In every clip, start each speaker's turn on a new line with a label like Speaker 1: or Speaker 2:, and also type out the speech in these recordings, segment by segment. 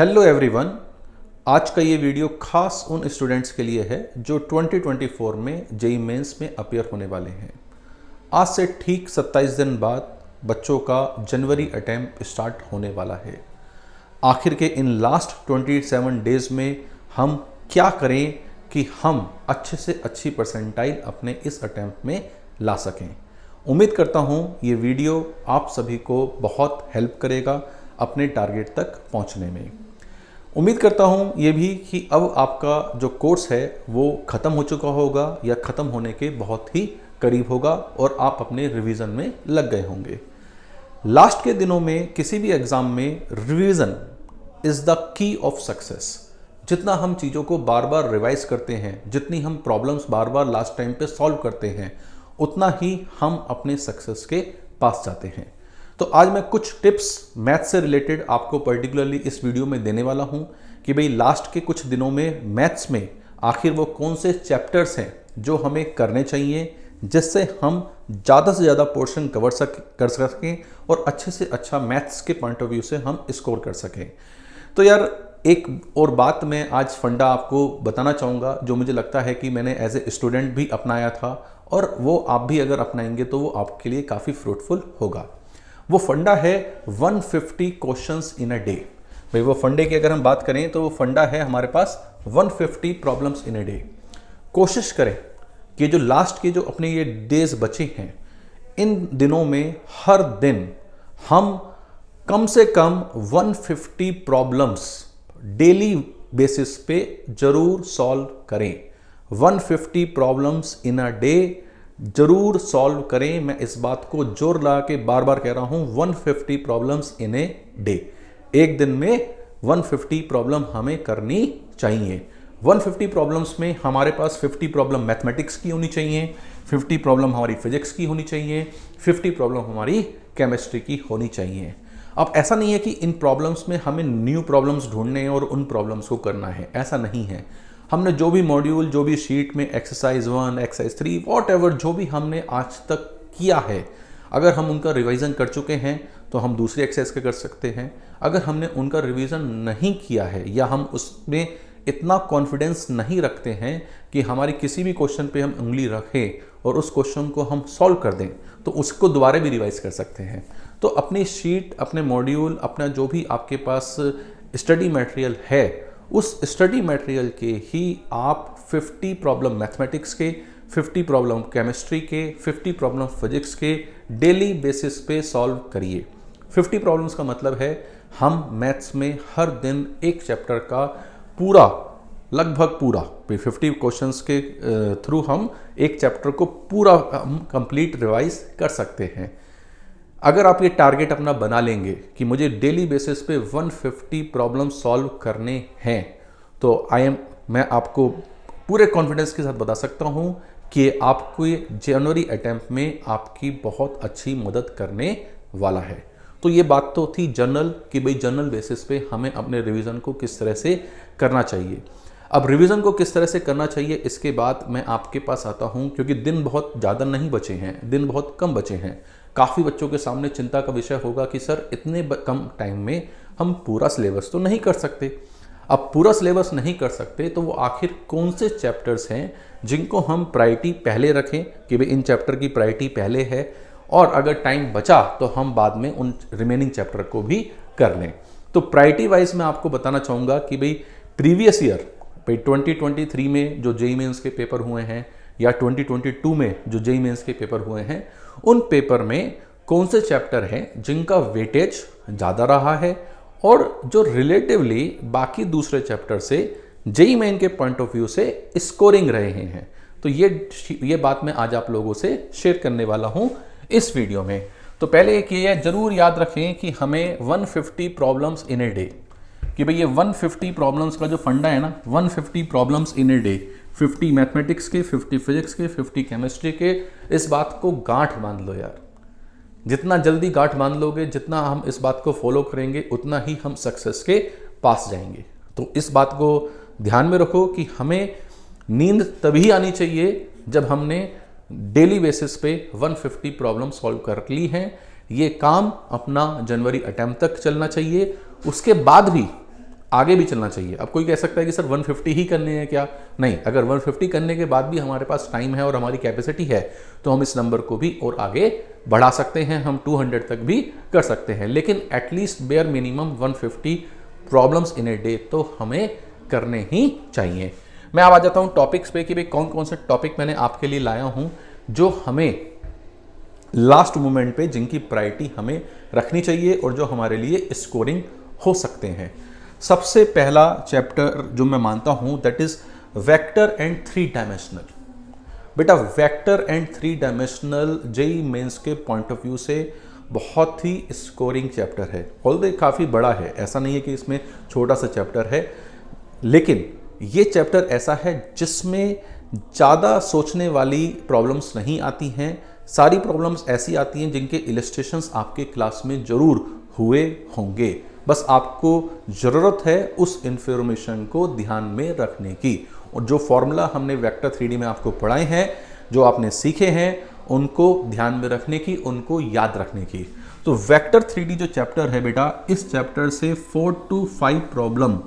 Speaker 1: Hello everyone. आज का ये वीडियो खास उन स्टूडेंट्स के लिए है जो 2024 में जेईई मेंस में अपीयर होने वाले हैं। आज से ठीक 27 दिन बाद बच्चों का जनवरी अटेम्प्ट स्टार्ट होने वाला है। आखिर के इन लास्ट 27 डेज में हम क्या करें कि हम अच्छे से अच्छी परसेंटाइल अपने इस अटेम्प्ट में ला सकें। उम्मीद करता हूँ ये वीडियो आप सभी को बहुत हेल्प करेगा अपने टारगेट तक पहुँचने में। उम्मीद करता हूँ ये भी कि अब आपका जो कोर्स है वो ख़त्म हो चुका होगा या ख़त्म होने के बहुत ही करीब होगा और आप अपने रिवीजन में लग गए होंगे। लास्ट के दिनों में किसी भी एग्ज़ाम में revision is the key of success. जितना हम चीज़ों को बार बार रिवाइज करते हैं, जितनी हम प्रॉब्लम्स बार बार लास्ट टाइम पे सॉल्व करते हैं, उतना ही हम अपने सक्सेस के पास जाते हैं। तो आज मैं कुछ टिप्स मैथ से रिलेटेड आपको पर्टिकुलरली इस वीडियो में देने वाला हूं कि भाई लास्ट के कुछ दिनों में मैथ्स में आखिर वो कौन से चैप्टर्स हैं जो हमें करने चाहिए जिससे हम ज़्यादा से ज़्यादा पोर्शन कर सकें और अच्छे से अच्छा मैथ्स के पॉइंट ऑफ व्यू से हम स्कोर कर सकें। तो यार एक और बात मैं आज फंडा आपको बताना चाहूँगा जो मुझे लगता है कि मैंने एज ए स्टूडेंट भी अपनाया था और वो आप भी अगर अपनाएंगे तो वो आपके लिए काफ़ी फ्रूटफुल होगा। वो फंडा है 150 क्वेश्चंस इन अ डे। भाई वो फंडे की अगर हम बात करें तो वो फंडा है हमारे पास 150 प्रॉब्लम्स इन अ डे। कोशिश करें कि जो लास्ट के जो अपने ये डेज बचे हैं इन दिनों में हर दिन हम कम से कम 150 प्रॉब्लम्स डेली बेसिस पे जरूर सॉल्व करें। 150 प्रॉब्लम्स इन अ डे जरूर सॉल्व करें। मैं इस बात को जोर लगा के बार बार कह रहा हूं, 150 प्रॉब्लम्स इन ए डे। एक दिन में 150 प्रॉब्लम हमें करनी चाहिए। 150 प्रॉब्लम्स में हमारे पास 50 प्रॉब्लम मैथमेटिक्स की होनी चाहिए, 50 प्रॉब्लम हमारी फिजिक्स की होनी चाहिए, 50 प्रॉब्लम हमारी केमिस्ट्री की होनी चाहिए। अब ऐसा नहीं है कि इन प्रॉब्लम्स में हमें न्यू प्रॉब्लम्स ढूंढने और उन प्रॉब्लम्स को करना है, ऐसा नहीं है। हमने जो भी मॉड्यूल, जो भी शीट में एक्सरसाइज 1, एक्सरसाइज 3, वॉटएवर जो भी हमने आज तक किया है, अगर हम उनका रिवीजन कर चुके हैं तो हम दूसरी एक्सरसाइज का कर सकते हैं। अगर हमने उनका रिवीजन नहीं किया है या हम उसमें इतना कॉन्फिडेंस नहीं रखते हैं कि हमारी किसी भी क्वेश्चन पे हम उंगली रखें और उस क्वेश्चन को हम सॉल्व कर दें, तो उसको दोबारा भी रिवाइज कर सकते हैं। तो अपनी शीट, अपने मॉड्यूल, अपना जो भी आपके पास स्टडी मटेरियल है, उस स्टडी मटेरियल के ही आप 50 प्रॉब्लम मैथमेटिक्स के, 50 प्रॉब्लम केमिस्ट्री के, 50 प्रॉब्लम फिजिक्स के डेली बेसिस पे सॉल्व करिए। 50 प्रॉब्लम्स का मतलब है हम मैथ्स में हर दिन एक चैप्टर का पूरा, लगभग पूरा 50 क्वेश्चंस के थ्रू हम एक चैप्टर को पूरा कंप्लीट रिवाइज कर सकते हैं। अगर आप ये टारगेट अपना बना लेंगे कि मुझे डेली बेसिस पे 150 प्रॉब्लम सॉल्व करने हैं, तो मैं आपको पूरे कॉन्फिडेंस के साथ बता सकता हूँ कि आपको ये जनवरी अटेम्प्ट में आपकी बहुत अच्छी मदद करने वाला है। तो ये बात तो थी जनरल कि भाई जनरल बेसिस पे हमें अपने रिवीजन को किस तरह से करना चाहिए। अब रिवीजन को किस तरह से करना चाहिए इसके बाद मैं आपके पास आता हूँ, क्योंकि दिन बहुत ज़्यादा नहीं बचे हैं, दिन बहुत कम बचे हैं। काफ़ी बच्चों के सामने चिंता का विषय होगा कि सर इतने कम टाइम में हम पूरा सिलेबस तो नहीं कर सकते। अब पूरा सिलेबस नहीं कर सकते तो वो आखिर कौन से चैप्टर्स हैं जिनको हम प्रायोरिटी पहले रखें कि भाई इन चैप्टर की प्रायोरिटी पहले है और अगर टाइम बचा तो हम बाद में उन रिमेनिंग चैप्टर को भी कर लें। तो प्रायोरिटी वाइज मैं आपको बताना चाहूँगा कि भाई प्रीवियस ईयर, भाई 2023 में जो जेईई मेंस के पेपर हुए हैं या 2022 में जो जेईई मेंस के पेपर हुए हैं, उन पेपर में कौन से चैप्टर हैं जिनका वेटेज ज़्यादा रहा है और जो रिलेटिवली बाकी दूसरे चैप्टर से जेईई मेन के पॉइंट ऑफ व्यू से स्कोरिंग रहे हैं। तो ये बात मैं आज आप लोगों से शेयर करने वाला हूं इस वीडियो में। तो पहले एक ये जरूर याद रखें कि हमें 150 प्रॉब्लम्स इन ए डे, कि भाई ये 150 प्रॉब्लम्स का जो फंडा है ना, 150 problems in a day, 50 mathematics के, 50 फिजिक्स के, 50 केमिस्ट्री के, इस बात को गांठ बांध लो यार। जितना जल्दी गांठ बांध लोगे, जितना हम इस बात को फॉलो करेंगे, उतना ही हम सक्सेस के पास जाएंगे। तो इस बात को ध्यान में रखो कि हमें नींद तभी आनी चाहिए जब हमने डेली बेसिस पे 150 प्रॉब्लम सॉल्व कर ली हैं। ये काम अपना जनवरी अटेम्प्ट तक चलना चाहिए। उसके बाद भी आगे भी चलना चाहिए। अब कोई कह सकता है कि सर 150 ही करने हैं क्या? नहीं, अगर 150 करने के बाद भी हमारे पास टाइम है और हमारी कैपेसिटी है तो हम इस नंबर को भी और आगे बढ़ा सकते हैं, हम 200 तक भी कर सकते हैं, लेकिन at least bare minimum 150 problems in a day तो हमें करने ही चाहिए। मैं अब आ जाता हूँ टॉपिक्स पे कि भाई कौन कौन से टॉपिक मैंने आपके लिए लाया हूँ जो हमें लास्ट मोमेंट पे जिनकी प्रायोरिटी हमें रखनी चाहिए और जो हमारे लिए स्कोरिंग हो सकते हैं। सबसे पहला चैप्टर जो मैं मानता हूं that is vector and 3 dimensional. बेटा vector and 3 dimensional JEE Mains के पॉइंट ऑफ व्यू से बहुत ही स्कोरिंग चैप्टर है। ऑल्दो काफ़ी बड़ा है, ऐसा नहीं है कि इसमें छोटा सा चैप्टर है, लेकिन ये चैप्टर ऐसा है जिसमें ज़्यादा सोचने वाली प्रॉब्लम्स नहीं आती हैं। सारी प्रॉब्लम्स ऐसी आती हैं जिनके इलस्ट्रेशंस आपके क्लास में ज़रूर हुए होंगे, बस आपको ज़रूरत है उस इंफॉर्मेशन को ध्यान में रखने की। और जो फॉर्मूला हमने वेक्टर 3D में आपको पढ़ाए हैं, जो आपने सीखे हैं, उनको ध्यान में रखने की, उनको याद रखने की। तो वेक्टर 3D जो चैप्टर है बेटा, इस चैप्टर से 4 to 5 प्रॉब्लम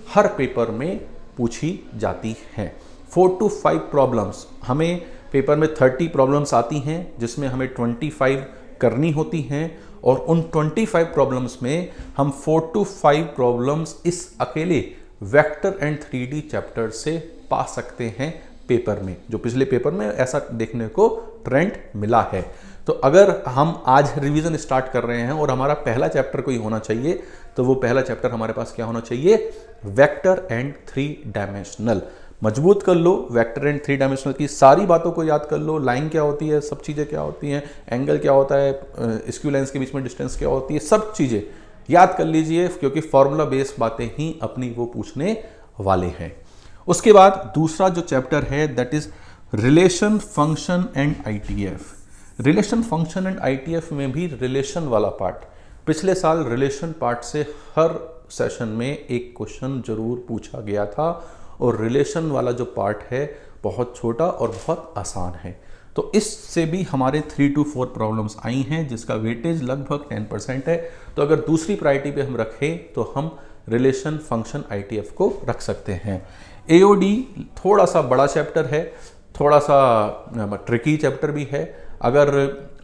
Speaker 1: हर पेपर में पूछी जाती हैं। 4 to 5 प्रॉब्लम्स, हमें पेपर में 30 प्रॉब्लम्स आती हैं जिसमें हमें 25 करनी होती हैं, और उन 25 प्रॉब्लम्स में हम 4 to 5 प्रॉब्लम्स इस अकेले वेक्टर एंड 3D चैप्टर से पा सकते हैं पेपर में, जो पिछले पेपर में ऐसा देखने को ट्रेंड मिला है। तो अगर हम आज रिवीजन स्टार्ट कर रहे हैं और हमारा पहला चैप्टर कोई होना चाहिए, तो वो पहला चैप्टर हमारे पास क्या होना चाहिए? Vector and 3 dimensional. मजबूत कर लो वेक्टर एंड 3 डायमेंशनल की सारी बातों को याद कर लो। लाइन क्या होती है, सब चीज़ें क्या होती हैं, एंगल क्या होता है, स्क्यू लाइन्स के बीच में डिस्टेंस क्या होती है, सब चीज़ें याद कर लीजिए, क्योंकि फॉर्मूला बेस्ड बातें ही अपनी वो पूछने वाले हैं। उसके बाद दूसरा जो चैप्टर है that is relation, function and ITF. Relation, function and ITF में भी रिलेशन वाला पार्ट, पिछले साल रिलेशन पार्ट से हर सेशन में एक क्वेश्चन जरूर पूछा गया था, और रिलेशन वाला जो पार्ट है बहुत छोटा और बहुत आसान है। तो इससे भी हमारे 3 to 4 प्रॉब्लम्स आई हैं जिसका वेटेज लगभग 10% है। तो अगर दूसरी प्रायोरिटी पे हम रखें तो हम रिलेशन, फंक्शन, आईटीएफ को रख सकते हैं। एओडी थोड़ा सा बड़ा चैप्टर है, थोड़ा सा ट्रिकी चैप्टर भी है,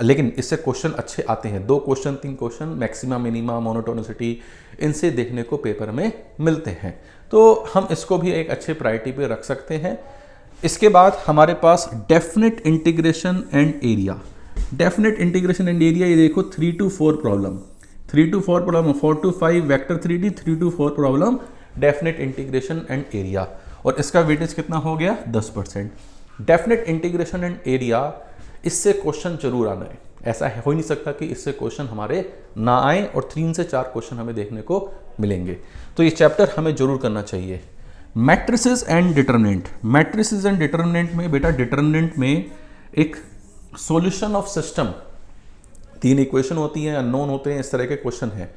Speaker 1: लेकिन इससे क्वेश्चन अच्छे आते हैं। 2 question 3 question maxima, minima, monotonicity, इनसे देखने को पेपर में मिलते हैं, तो हम इसको भी एक अच्छे प्रायोरिटी पे रख सकते हैं। इसके बाद हमारे पास definite integration and area. Definite integration and area, ये देखो 3 to 4 problem, 3 to 4 problem, 4 to 5 vector 3D, 3 to 4 problem definite integration and area, और इसका वेटेज कितना हो गया? 10%। डेफिनेट इंटीग्रेशन एंड एरिया, इससे क्वेश्चन जरूर आना है, ऐसा हो ही नहीं सकता कि इससे क्वेश्चन हमारे ना आए, और 3 से 4 क्वेश्चन हमें देखने को मिलेंगे, तो ये चैप्टर हमें जरूर करना चाहिए। Matrices and determinant. Matrices and determinant में बेटा, डिटरमिनेंट में एक सॉल्यूशन ऑफ सिस्टम, 3 इक्वेशन होती हैं, अननोन होते हैं, इस तरह के क्वेश्चन हैं,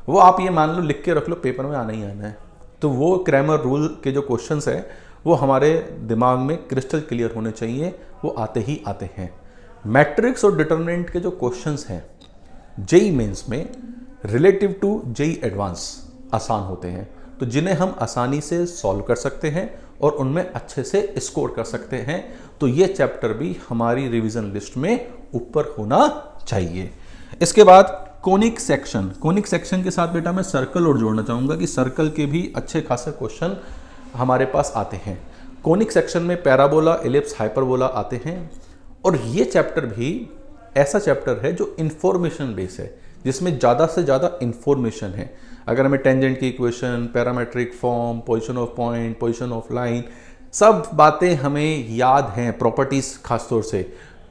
Speaker 1: वो आप ये मान लो लिख के रख लो, पेपर में आना ही आना है। तो वो क्रैमर रूल के जो क्वेश्चंस हैं वो हमारे दिमाग में क्रिस्टल क्लियर होने चाहिए, वो आते ही आते हैं। मैट्रिक्स और डिटरमिनेंट के जो क्वेश्चंस हैं जेईई मेंस में रिलेटिव टू जेईई एडवांस आसान होते हैं, तो जिन्हें हम आसानी से सॉल्व कर सकते हैं और उनमें अच्छे से स्कोर कर सकते हैं, तो ये चैप्टर भी हमारी रिवीजन लिस्ट में ऊपर होना चाहिए। इसके बाद कोनिक सेक्शन। कोनिक सेक्शन के साथ बेटा मैं सर्कल और जोड़ना चाहूँगा कि सर्कल के भी अच्छे खासे क्वेश्चन हमारे पास आते हैं। कोनिक सेक्शन में पैराबोला, एलिप्स, हाइपरबोला आते हैं, और ये चैप्टर भी ऐसा चैप्टर है जो इन्फॉर्मेशन बेस है, जिसमें ज़्यादा से ज़्यादा इन्फॉर्मेशन है। अगर हमें टेंजेंट की equation, parametric form, position of point, position of line, सब बातें हमें याद हैं, प्रॉपर्टीज़ खासतौर से,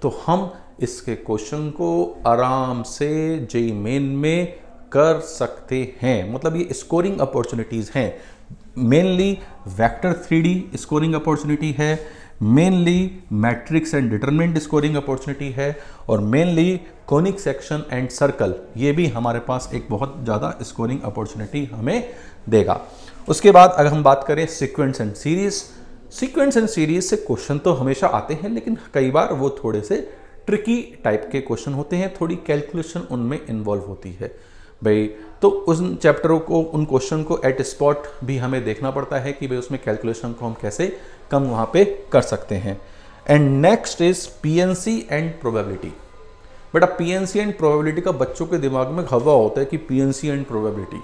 Speaker 1: तो हम इसके क्वेश्चन को आराम से जेईई मेन में कर सकते हैं। मतलब ये स्कोरिंग अपॉर्चुनिटीज़ हैं। Mainly vector 3D scoring opportunity है, mainly matrix and determinant scoring opportunity है, और mainly conic section and circle, ये भी हमारे पास एक बहुत ज़्यादा स्कोरिंग अपॉर्चुनिटी हमें देगा। उसके बाद अगर हम बात करें sequence and series, sequence and series से क्वेश्चन तो हमेशा आते हैं, लेकिन कई बार वो थोड़े से ट्रिकी टाइप के क्वेश्चन होते हैं, थोड़ी कैलकुलेशन उनमें इन्वॉल्व होती है। भाई। तो उन चैप्टरों को, उन क्वेश्चन को एट स्पॉट भी हमें देखना पड़ता है कि भाई उसमें कैलकुलेशन को हम कैसे कम वहाँ पे कर सकते हैं। And next is PNC and probability. बेटा पीएनसी एंड प्रोबेबिलिटी का बच्चों के दिमाग में हवा होता है कि पीएनसी एंड प्रोबेबिलिटी,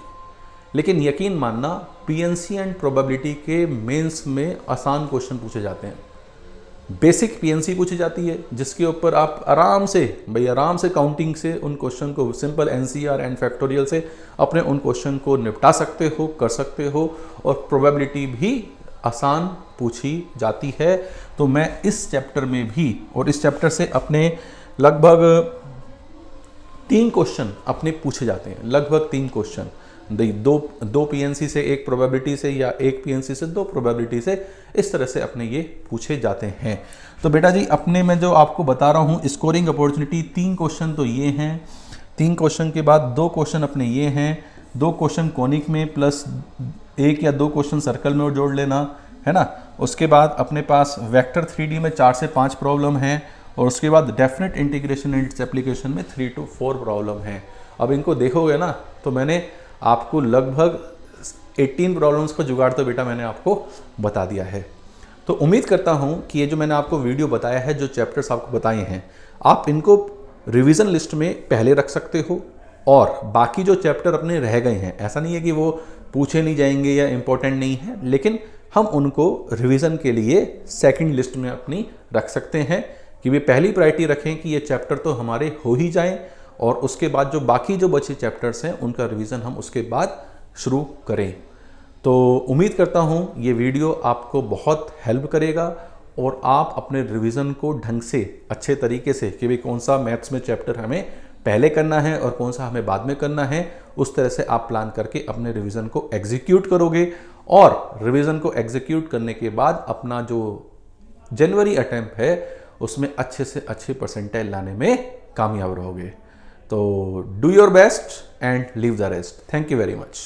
Speaker 1: लेकिन यकीन मानना पीएनसी एंड प्रोबेबिलिटी के मेंस में आसान क्वेश्चन पूछे जाते हैं। बेसिक पीएनसी पूछी जाती है जिसके ऊपर आप आराम से काउंटिंग से उन क्वेश्चन को, सिंपल एनसीआर एंड फैक्टोरियल से अपने उन क्वेश्चन को निपटा सकते हो, कर सकते हो। और प्रोबेबिलिटी भी आसान पूछी जाती है। तो मैं इस चैप्टर में भी, और इस चैप्टर से अपने लगभग 3 क्वेश्चन अपने पूछे जाते हैं, लगभग 3 क्वेश्चन, दो पीएनसी से, एक प्रोबेबिलिटी से, या एक पीएनसी से 2 प्रोबेबिलिटी से, इस तरह से अपने ये पूछे जाते हैं। तो बेटा जी अपने मैं जो आपको बता रहा हूँ स्कोरिंग अपॉर्चुनिटी, 3 क्वेश्चन तो ये हैं, 3 क्वेश्चन के बाद 2 क्वेश्चन अपने ये हैं, 2 क्वेश्चन कॉनिक में प्लस 1 या 2 क्वेश्चन सर्कल में और जोड़ लेना है ना। उसके बाद अपने पास वेक्टर 3D में 4 से 5 प्रॉब्लम हैं, और उसके बाद definite integration and its application में 3 to 4 प्रॉब्लम हैं। अब इनको देखोगे ना तो मैंने आपको लगभग 18 प्रॉब्लम्स का जुगाड़ तो बेटा मैंने आपको बता दिया है। तो उम्मीद करता हूँ कि ये जो मैंने आपको वीडियो बताया है, जो चैप्टर्स आपको बताए हैं, आप इनको रिवीजन लिस्ट में पहले रख सकते हो, और बाकी जो चैप्टर अपने रह गए हैं, ऐसा नहीं है कि वो पूछे नहीं जाएंगे या इम्पोर्टेंट नहीं है, लेकिन हम उनको रिवीजन के लिए सेकंड लिस्ट में अपनी रख सकते हैं कि वे पहली प्रायोरिटी रखें कि ये चैप्टर तो हमारे हो ही जाएं, और उसके बाद जो बाकी जो बचे चैप्टर्स हैं उनका रिवीजन हम उसके बाद शुरू करें। तो उम्मीद करता हूँ ये वीडियो आपको बहुत हेल्प करेगा, और आप अपने रिवीजन को ढंग से, अच्छे तरीके से, कि भाई कौन सा मैथ्स में चैप्टर हमें पहले करना है और कौन सा हमें बाद में करना है, उस तरह से आप प्लान करके अपने रिवीजन को एग्जीक्यूट करोगे। और रिवीजन को एग्जीक्यूट करने के बाद अपना जो जनवरी अटेम्प्ट है उसमें अच्छे से अच्छे परसेंटाइल लाने में कामयाब रहोगे। तो do your best and leave the rest. Thank you very much.